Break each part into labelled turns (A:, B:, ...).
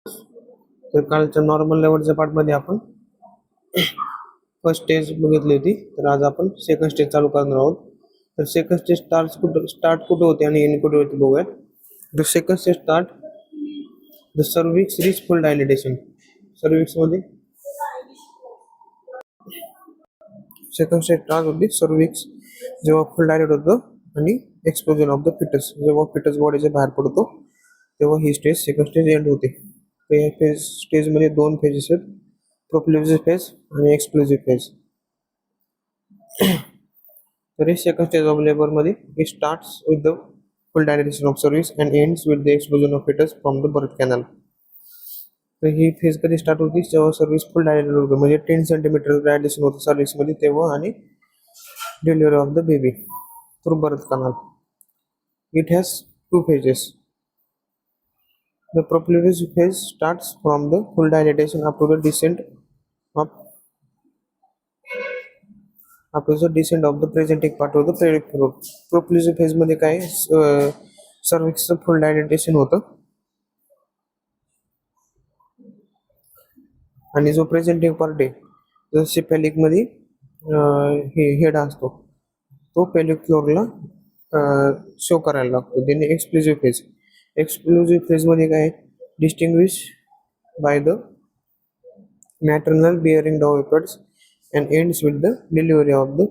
A: तर कालच्या नॉर्मल लेवलच्या पार्टमध्ये आपण फर्स्ट स्टेज बघितली होती. तर आज आपण सेकंड स्टेज चालू करणार आहोत. तर सेकंड स्टेज स्टार्ट कुठे होते आणि एंड कुठे होते बघूयात. The second stage start the cervix reach full dilatation. Cervix मध्ये सेकंड स्टेज स्टार्ट होते सर्विक्स जेव्हा फुल डायलेट होतं आणि एक्सप्लोजन ऑफ द फिटस जेव्हा फिटस बॉडीच्या बाहेर पडतो तेव्हा ही स्टेज सेकंड स्टेज एंड होते. ते फेज स्टेजमध्ये दोन फेजेस आहेत, प्रोप्लेसिव्ह फेज आणि एक्सप्लोसिव्ह फेज. तर हे सेकंड स्टेज ऑफ लेबर मध्ये it starts with the full dilation of cervix and ends with the explosion of foetus from the birth canal. तर ही फेज कधी स्टार्ट होती जेव्हा सर्व्हिस फुल डायलेटेड होतं, म्हणजे 10 सेंटीमीटर डायलेशन होतं सर्व्हिस मध्ये तेव्हा, आणि delivery of the baby through birth canal. It has two phases. The proliferative phase starts from the full dilatation up to the descent of the presenting part of the pelvic floor. Proliferative phase मध्ये काय सर्व्हिक्सचं फुल dilatation होतं आणि जो presenting part आहे जसे पेलिक मध्ये हे head असतो तो पेलिक फ्लोरला शो करायला लागतो. त्याने एक्सप्लोसिव्ह फेज मध्ये काय distinguish by the maternal bearing downwards and ends with the delivery of the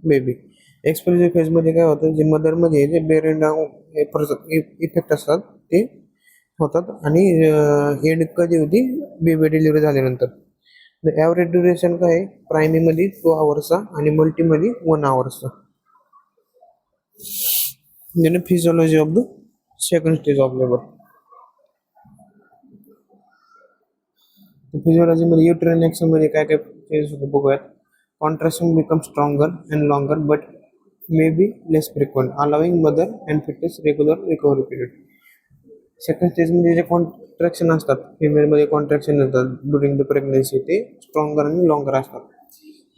A: baby. एक्सप्लोसिव्ह phase मध्ये काय होतं, जे मदर मध्ये जे बिअरिंग डाऊन इफेक्ट असतात ते होतात आणि एंड कधी होती बेबी डिलिव्हरी झाल्यानंतर. द ॲव्हरेज ड्युरेशन काय आहे प्रायमरी मध्ये 2 hours आणि मल्टी मध्ये 1 hour. then physiology of the second stage of labor. Physiology मध्ये युट्राइन ऍक्शन मध्ये काय काय चेंजेस होतो बघूयात. Contraction become stronger and longer but may be less frequent allowing mother and foetus regular recovery period. Second stage मध्ये जे contraction असतात female मध्ये कॉन्ट्रॅक्शन येतात ड्युरिंग द प्रेग्नन्सी ते स्ट्रॉंगर आणि लॉंगर असतात.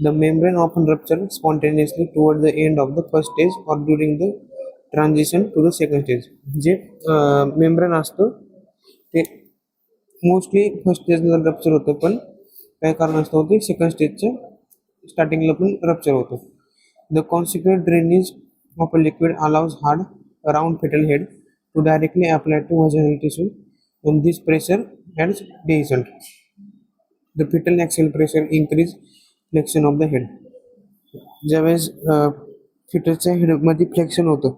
A: The membrane often rupture spontaneously toward the end of the first stage और during the transition to the second stage. जे मेम्ब्रेन असतं ते मोस्टली फर्स्ट स्टेजला रप्चर होतं, पण काय कारण असतं ते सेकंड स्टेजच्या स्टार्टिंगला पण रप्चर होतं. The consequent drainage of a liquid allows hard round foetal head to directly apply to vaginal tissue and this pressure adds descent. The fetal axial pressure increase flexion of the head. ज्यावेळेस फिटसच्या हेडमध्ये flexion होतं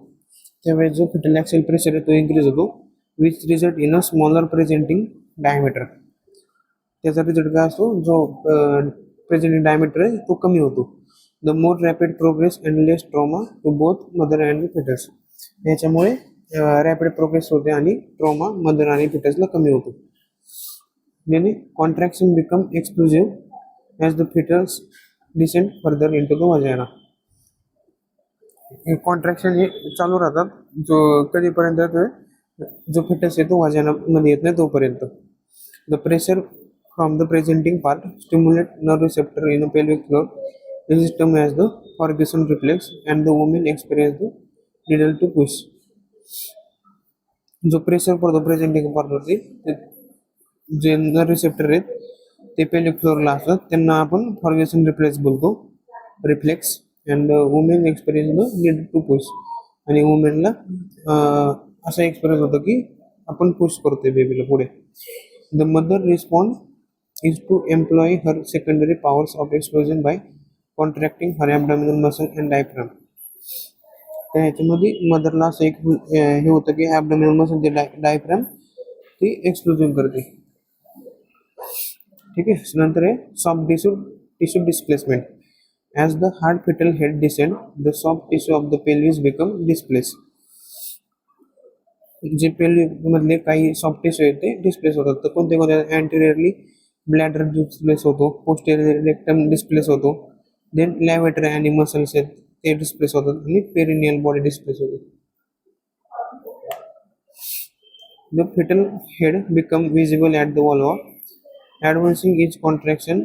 A: त्यावेळेस जो foetal axial pressure आहे तो increase होतो which result in a smaller presenting diameter. त्याचा result काय असतो, जो प्रेझेंटिंग डायमीटर आहे तो कमी होतो. The more rapid progress and less trauma to both mother and foetus. याच्यामुळे रॅपिड प्रोग्रेस होते आणि ट्रॉमा मदर आणि फिटसला कमी होतो. याने contraction become explosive as the foetus descend further into the vagina. Contraction हे चालू राहतात जो कधीपर्यंत जो फिटस आहे तो व्हाजायना मध्ये येत नाही तोपर्यंत. The pressure from the presenting part stimulate nerve receptor in pelvic floor system as the Ferguson reflex and the women experience the needle to push. जो प्रेशर पडतो प्रेझेंटिंग पार्टवरती जे नर्व रिसेप्टर आहेत ते पेल्विक फ्लोरला असतात त्यांना आपण फॉर्ग्युसन रिफ्लेक्स बोलतो reflex. And women experience the need to push. आणि वुमेनला असा एक्सपिरियन्स होतो की आपण पुश करतोय बेबीला पुढे. The mother respond is to employ her secondary powers of explosion by contracting her abdominal muscle and diaphragm. तर ह्याच्यामध्ये मदरला असं एक हे होतं की ॲबडॉमिनल मसल जे डायफ्राम ती एक्सप्लोजन करते. ठीक आहे. नंतर आहे soft tissue displacement. As the hard fetal head descend the soft tissue of the pelvis become displace. जे पेल्विक मधले काही सॉफ्ट टिश्यू आहेत ते डिस्प्लेस होतात. तर कोणते अँटेरियरली ब्लॅडर डिस्प्लेस होतो, पोस्टेरियर रेक्टम डिस्प्लेस होतो, देन लॅव्हेटरी आणि मसल्स आहेत ते डिस्प्लेस होतात आणि पेरिनियल बॉडी डिस्प्लेस होते. The foetal head become visible at the vulva advancing each contraction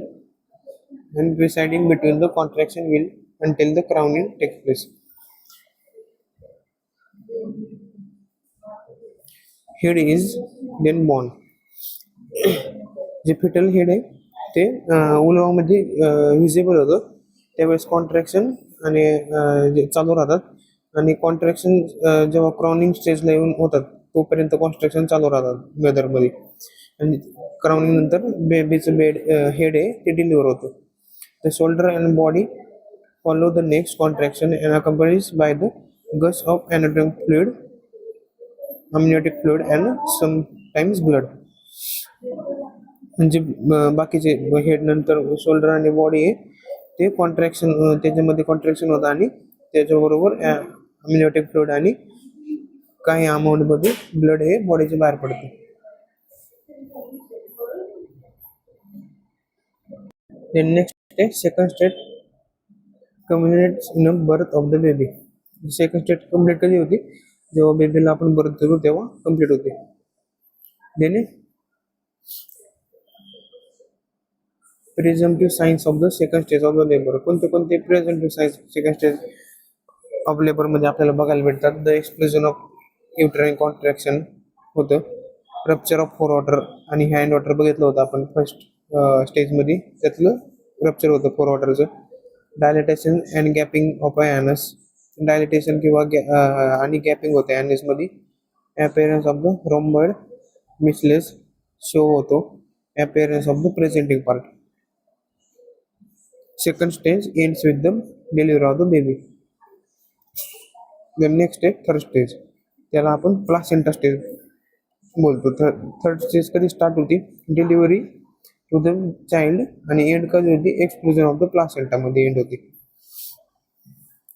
A: and residing between the contraction will until the crowning takes place. Head is then born. जे foetal head आहे ते उलवामध्ये visible होतं, त्यावेळेस contraction आणि जे चालू राहतात आणि कॉन्ट्रॅक्शन जेव्हा क्रॉनिंग स्टेजला येऊन होतात तोपर्यंत कॉन्ट्रॅक्शन चालू राहतात वेदरमध्ये आणि क्राउनिंग नंतर बेबीचं हेड आहे ते डिलिव्हर होतं. The shoulder and body follow the next contraction and accompanies by the gush of amniotic fluid and sometimes blood. म्हणजे बाकीचे हेड नंतर शोल्डर आणि बॉडी आहे ते कॉन्ट्रॅक्शन त्याच्यामध्ये कॉन्ट्रॅक्शन होतं आणि त्याच्याबरोबर अम्निओटिक फ्लुइड आणि काही अमाऊंटमध्ये ब्लड हे बॉडीचे बाहेर पडते. नेक्स्ट आहे second state communicates in a birth of the baby. Second state complete कधी होती? जेव्हा बेबीला आपण बर्थ देतो तेव्हा कम्प्लीट होते. देणे presumptive signs of the second stage of the labour. कोणते कोणते presumptive signs second stage of labour मध्ये आपल्याला बघायला भेटतात? The explosion of uterine contraction होतं, रप्चर ऑफ फोर वॉटर आणि हँड वॉटर बघितलं होतं आपण फर्स्ट स्टेजमध्ये, त्यातलं रप्चर होतं फोर वॉटरचं. Dilatation and gaping of anus, dilatation किंवा आणि गॅपिंग होते अॅनसमध्ये. Appearance of the rhomboid Michaelis show होतो, appearance of the presenting part. Second stage ends with the delivery of the baby. The next stage third stage, त्याला आपण placenta stage बोलतो. Third stage कधी start होती? Delivery to the child आणि end कधी होती? Explosion of the placenta मध्ये end होती.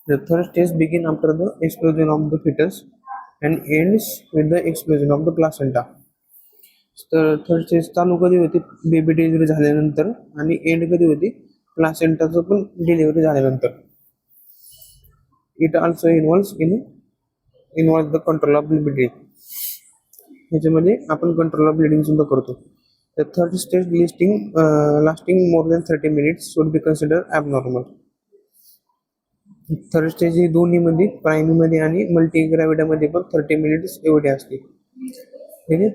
A: The third stage begin after the explosion of the fetus and ends with the explosion of the placenta. तर third stage चालू कधी होती? बेबी डिलिव्हरी झाल्यानंतर आणि एंड कधी होती? प्लासेंटाचं पण डिलिव्हरी झाल्यानंतर. It also involve the control of bleeding. ह्याच्यामध्ये आपण कंट्रोल ऑफ ब्लिडिंग सुद्धा करतो. The third stage lasting more than 30 minutes should be considered abnormal. Third stage ही दोन्हीमध्ये प्रायमरीमध्ये आणि मल्टीग्रॅव्हिडामध्ये पण 30 minutes एवढी असते.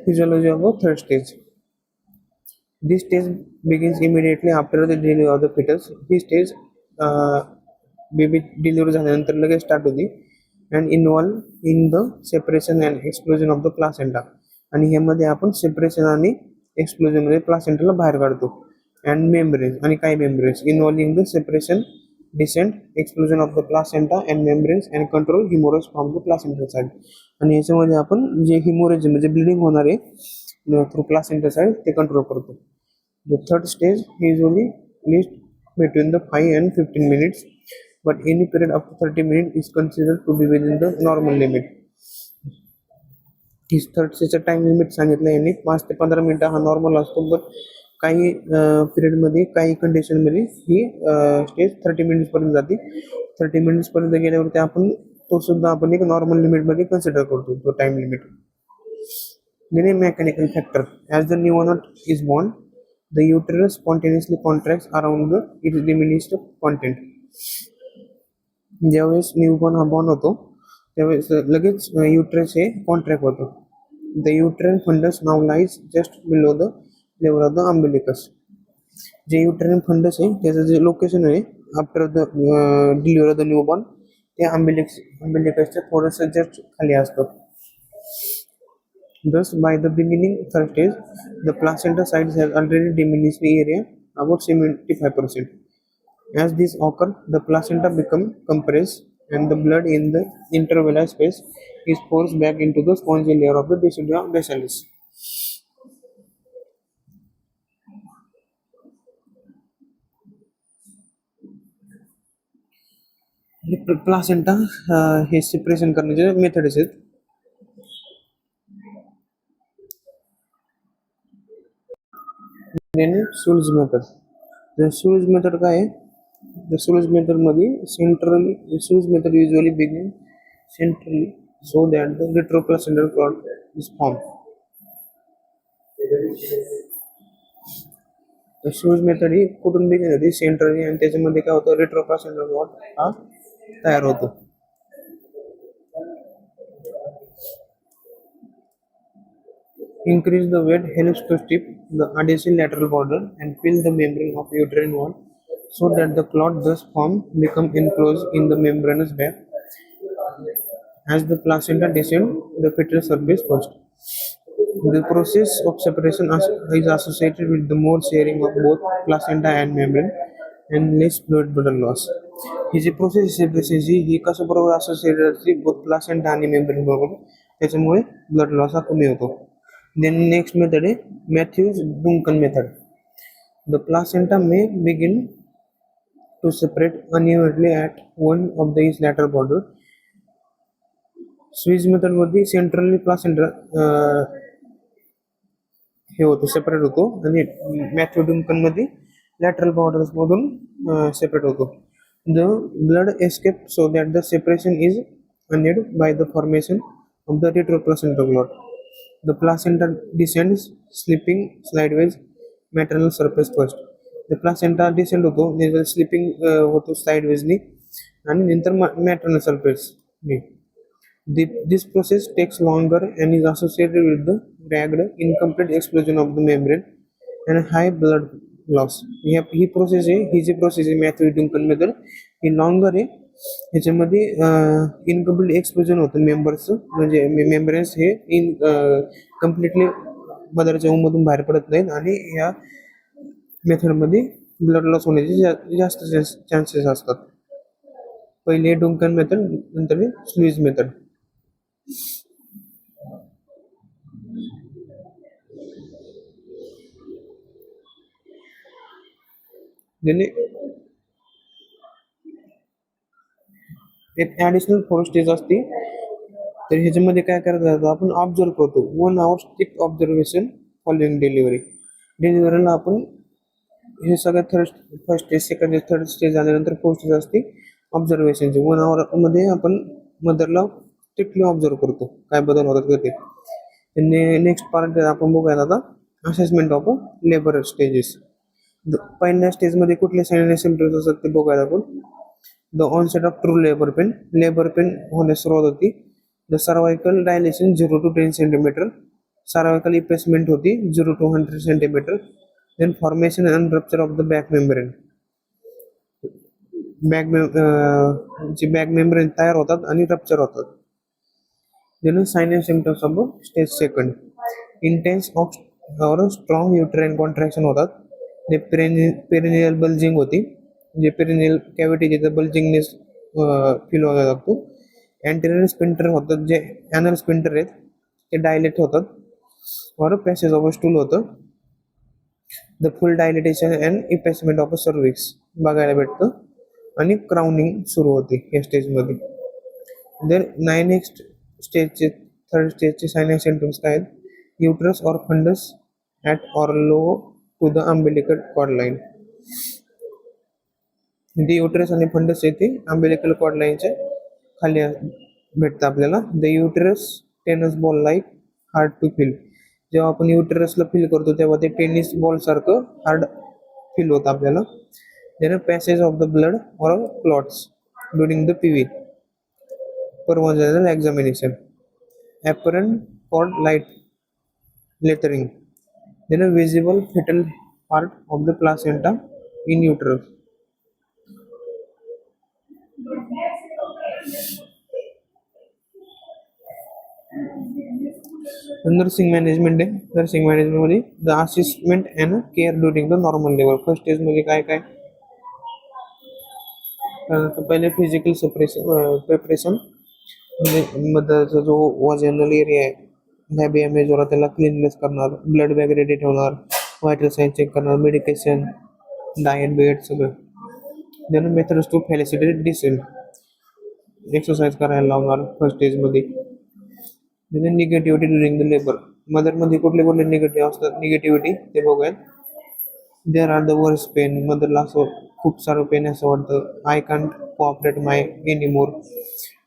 A: Physiology of third stage. This stage begins immediately after the delivery of the foetus. ही स्टेज बेबी डिलिव्हरी झाल्यानंतर लगेच स्टार्ट होती and involve in the separation and explosion of the placenta. आणि ह्यामध्ये आपण सेपरेशन आणि एक्सप्लोजनमध्ये प्लासेंटाला बाहेर काढतो. अँड मेम्ब्रेन्स आणि काही membranes involving the separation, descent, explosion of the placenta and membranes and control hemorrhage from the placenta side. आणि याच्यामध्ये आपण जे हिमोरेज म्हणजे ब्लिडिंग होणार आहे थ्रू प्लासेंटा साइड ते कंट्रोल करतो. The third stage usually list between the 5 and 15 minutes, but any period up to 30 minutes is considered to be within the normal limit. ही थर्ड स्टेजचा टाइम लिमिट सांगितलं यांनी 5 ते 15 मिनिटं हा नॉर्मल असतो, बट काही पिरियडमध्ये काही कंडिशनमध्ये ही स्टेज 30 minutes पर्यंत जाते. 30 minutes पर्यंत गेल्यावरती आपण तो सुद्धा आपण एक नॉर्मल लिमिटमध्ये कन्सिडर करतो तो time limit. Then mechanical factor. As the newborn is born, the uterus spontaneously contracts around the its diminished content. ज्यावेळेस न्यूबॉर्न हा बॉर्न होतो त्यावेळेस लगेच युटरस हे कॉन्ट्रॅक्ट होतं. The uterine fundus now lies just below the level of the umbilicus. जे uterine fundus आहे त्याचं जे लोकेशन आहे after the delivery of the newborn ते अम्बिलिकसच्या थोडंसं जस्ट खाली असतं. Thus, by the beginning third stage, the placenta size has already diminished the area about 75%. As this occurs, the placenta becomes compressed and the blood in the intervallar space is forced back into the spongy layer of the deciduum basilis. Placenta हे separation करण्याचे methods आहेत. Schultze method. The Schultze method काय आहे? The Schultze method मध्ये centrally Schultze method usually begin centrally so that the retroplacental clot is form. The Schultze method ही कुठून begin होती? Centrally, आणि त्याच्यामध्ये काय होतं? रेट्रोप्लासेंटल क्लॉट हा तयार होतो. Increase the weight helps to strip the adhesive lateral border and fill the membrane of uterine wall so that the clot thus formed become enclosed in the membranous bag. As the placenta descends, the fetal surface first. The process of separation is associated with the more sharing of both placenta and membrane and less blood loss. ही जी process सेपरेशनची ही कसं बरोबर associated असते both placenta आणि membrane बरोबर त्याच्यामुळे ब्लड लॉस हा कमी होतो. देन नेक्स्ट मेथड आहे Matthews Duncan method. The placenta may begin to separate unevenly at one of the lateral border. स्विस मेथड मध्ये सेंट्रली प्लासेंटा हे होतो सेपरेट होतो आणि मॅथ्यू डुंकन मध्ये लॅटरल बॉर्डर्स मधून सेपरेट होतो. The blood escape so that the separation is aided by the formation of the retroplacental clot. The placenta descends slipping sideways maternal surface first. The placenta descend होतो slipping होतो साइडवेजनी आणि नंतर maternal सरफेसनी. This process takes longer and is associated with the ragged, incomplete explosion of the membrane and high blood loss. He process आहे ही जी process आहे Matthew डुंकन method ही longer आहे. ह्याच्यामध्ये incomplete explosion होतं मेंबर्सचं म्हणजे मेम्ब्रेन्स हे कम्प्लिटली मदरच्या मधून बाहेर पडत नाहीत आणि या मेथडमध्ये ब्लड लॉस होण्याचे जास्त चान्सेस असतात. पहिले डुंकन मेथड नंतर स्लुईस मेथड. एक ऍडिशनल 4 स्टेज असते तर ह्याच्यामध्ये काय करायचं आपण ऑब्झर्व करतो 1 hour strict observation following delivery. डिलिव्हरीला आपण हे सगळं first stage second stage third stage झाल्यानंतर 4 स्टेज असते ऑब्झर्वेशनचे. 1 hour मध्ये आपण मदरला स्ट्रिक्टली ऑब्झर्व करतो काय बदल होतात ते. नेक्स्ट पार्ट आपण बघूया आता असेसमेंट ऑफ लेबर स्टेजेस. पहिल्या स्टेजमध्ये कुठले साइन आणि सिम्पटम्स असतात ते बघूया आपण. The onset of true labour pain. Labour pain होण्यास सुरुवात होती. The cervical dilation 0 to 10 cm. Cervical effacement होती 0 to 100 cm. Then formation and rupture of the bag membrane. जे बॅक मेम्ब्रेन तयार होतात आणि रप्चर होतात. Then sign and symptoms of stage second. Intense of और स्ट्रॉंग युट्राइन कॉन्ट्रॅक्शन होतात. जे perennial bulging होती जे पेरिनियल कॅव्हिटी जिथं बल्जिंगनेस फील व्हायला लागतो. अँटेरियर स्पिंटर होतात जे ॲनल स्पिंटर आहेत ते डायलेट होतात और पॅसेज ऑफ स्टूल होतं. The full dilatation and effacement of cervix बघायला भेटतं आणि क्राउनिंग सुरू होते या स्टेजमध्ये. देन नेक्स्ट स्टेजचे थर्ड स्टेजचे साइन अँड सिम्पटम्स काय आहेत. युट्रस और फंडस ॲट और low to the umbilical cord line. जे युटरस आणि फंडस आहे ते अम्बिलिकल कॉर्ड लाईनच्या खाली भेटतं आपल्याला. The uterus tennis ball like hard to feel. जेव्हा आपण युटरसला फील करतो तेव्हा ते टेनिस बॉल सारखं हार्ड फील होतं आपल्याला. Then passage of the blood और clots during the PV per vaginal examination. Apparent cord light lettering. Then a visible fetal part of the placenta in uterus. Nursing management आहे. Nursing management मध्ये the असिस्टमेंट and care during the normal labour. First stage मध्ये काय काय पहिले physical preparation म्हणजे मदरचा जो vaginal area आहे labia majora त्याला क्लीननेस करणार. ब्लड बॅग रेडी ठेवणार. व्हायटल साईन चेक करणार. मेडिकेशन डाएट बेड सगळं. Then methods to facilitate descent exercise करायला लावणार फर्स्ट स्टेजमध्ये. Then negativity during the labour. मदरमध्ये कुठले कुठले निगेटिव्ह असतात निगेटिव्हिटी ते बघूयात. There are the worse pain. मदरला असं खूप सारं पेन असं वाटतं. I can't cooperate my anymore.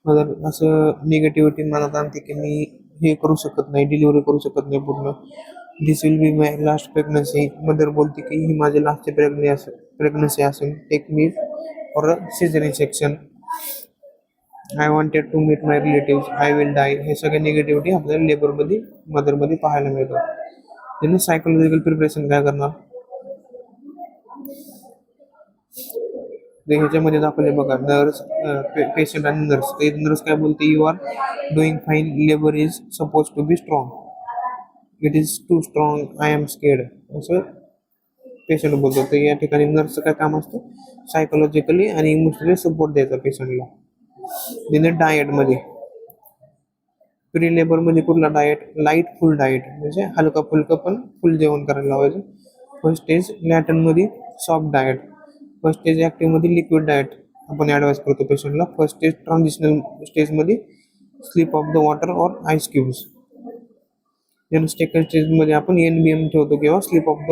A: Mother असं निगेटिव्हिटी मनात आणते की मी हे करू शकत नाही डिलिव्हरी करू शकत नाही पूर्ण. This will be my last pregnancy. Mother बोलते की ही माझी लास्टची प्रेग्नन्सी असेल. Take me for a caesarean section. I wanted to meet my relatives, I will die, हे सगळे निगेटिव्हिटी आपल्याला लेबरमध्ये मदरमध्ये पाहायला मिळतं. त्यांनी सायकोलॉजिकल प्रिपरेशन काय करणार, ह्याच्यामध्ये दाखवले बघा, नर्स, पेशंट आणि नर्स. नर्स काय बोलते, you are doing fine, labour is suppose to be strong, it is too strong, I am scared, असं पेशंट बोलतो. तर या ठिकाणी नर्सचं काय काम असतं, सायकोलॉजिकली आणि इमोशनली सपोर्ट द्यायचा पेशंटला. त्याने डाएटमध्ये, प्री लेबरमध्ये कुठला डाएट, लाईट फुल डाएट, म्हणजे हलका फुलकं पण फुल जेवण करायला लावायचं. फर्स्ट स्टेज लॅटनमध्ये सॉफ्ट डाएट, फर्स्ट स्टेज ॲक्टिव्हमध्ये लिक्विड डाएट आपण ॲडवाइस करतो पेशंटला. फर्स्ट स्टेज ट्रान्झिशनल स्टेजमध्ये स्लीप ऑफ द वॉटर और आईस क्यूब्स. त्यानंतर सेकंड स्टेजमध्ये आपण NBM ठेवतो किंवा स्लीप ऑफ द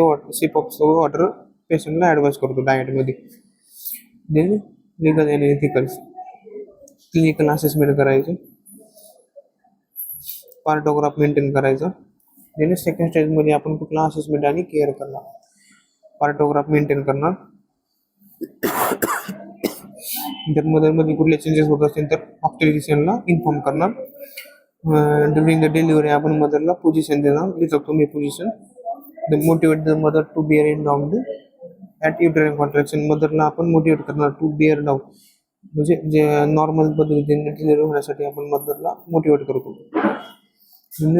A: वॉटर पेशंटला ॲडवाइस करतो डाएटमध्ये. Then legal and ethicals, clinical assessment करायचं, पार्टोग्राफ मेंटेन करायचं. देन सेकंड स्टेजमध्ये आपण कुठला असेसमेंट आणि केअर करणार, पार्टोग्राफ मेंटेन करणार. जर मदरमध्ये कुठले चेंजेस होत असतील तर ऑब्स्टेट्रिशियनला इन्फॉर्म करणार. ड्युरिंग द डिलिव्हरी आपण मदरला पोझिशन देणार, लिहितो तुम्ही position. The motivate the mother to bear in down at uterine contraction, मदरला आपण मोटिवेट करणार टू बिअर डाऊन, म्हणजे जे नॉर्मल पद्धतीने डिलिव्हरी होण्यासाठी आपण मदरला मोटिवेट करतो.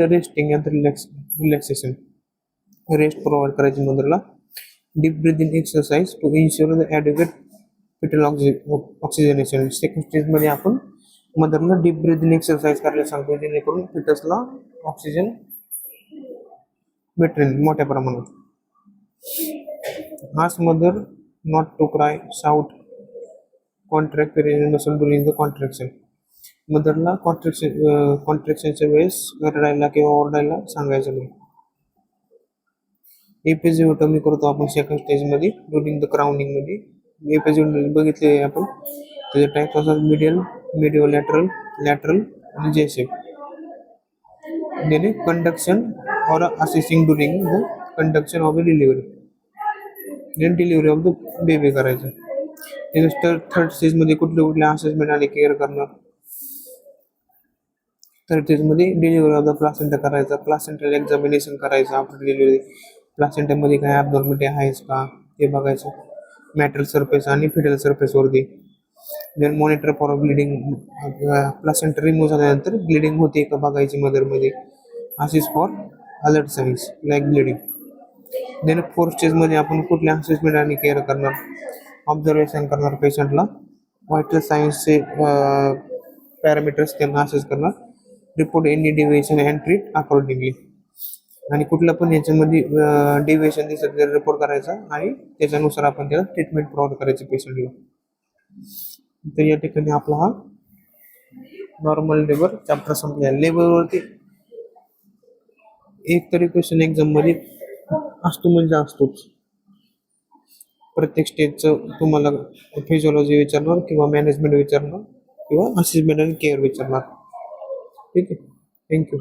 A: Resting and relaxation, rest provide करायची मदरला. Deep breathing exercise to ensure the adequate fetal oxygenation. Second स्टेजमध्ये आपण मदरला डीप ब्रीदिंग एक्सरसाइज करायला सांगतो, जेणेकरून फिटसला ऑक्सिजन भेटेल मोठ्या प्रमाणात. Ask mother not to cry, shout, contract period muscle during the contraction. मदरला कॉन्ट्रॅक्शनच्या वेळेस रडायला किंवा ओरडायला सांगायचं नाही. एपिजिओटोमी करतो आपण सेकंड स्टेजमध्ये ड्युरिंग द क्राउनिंगमध्ये. एपिजिओटोमी बघितले आपण, त्याचे टाईप असतात मिडियल, मिडिओ लॅटरल, लॅटरल आणि जेसेप. देन कंडक्शन और assisting during the conduction of the delivery. Then delivery of the baby करायचं. त्यानंतर थर्ड स्टेजमध्ये कुठले असेसमेंट आणि केअर करणार. थर्ड स्टेजमध्ये डिलिव्हरी ऑफ द प्लासेंटा करायचा, प्लासेंटल एक्झामिनेशन करायचं आफ्टर डिलिव्हरी. प्लासेंटामध्ये काय ॲबनॉर्मॅलिटी आहेच का ते बघायचं, मॅटरल सरफेस आणि फिटल सरफेसवरती. Then monitor for bleeding, placenta remove झाल्यानंतर ब्लिडिंग होते का बघायची मदरमध्ये. Assist for alert signs like bleeding. Then fourth स्टेजमध्ये आपण कुठल्या असेसमेंट आणि केअर करणार, ऑब्झर्वेशन करणार पेशंटला, व्हायटल सायन्सचे पॅरामीटर्स त्यांना असेस करणार, report any deviation and treat accordingly. आणि कुठलं पण याच्यामध्ये डिव्हिएशन दिसत तर रिपोर्ट करायचा आणि त्याच्यानुसार आपण त्याला ट्रीटमेंट प्रोव्हाइड करायची पेशंटला. तर या ठिकाणी आपला हा नॉर्मल लेबर चॅप्टर संपला. लेबरवरती एक तरी क्वेश्चन एक्झाममध्ये असतो म्हणजे असतोच. प्रत्येक स्टेजचं तुम्हाला फिजिओलॉजी विचारणार किंवा मॅनेजमेंट विचारणार किंवा असिस्टमेंट आणि केअर विचारणार. ठीक आहे, थँक्यू.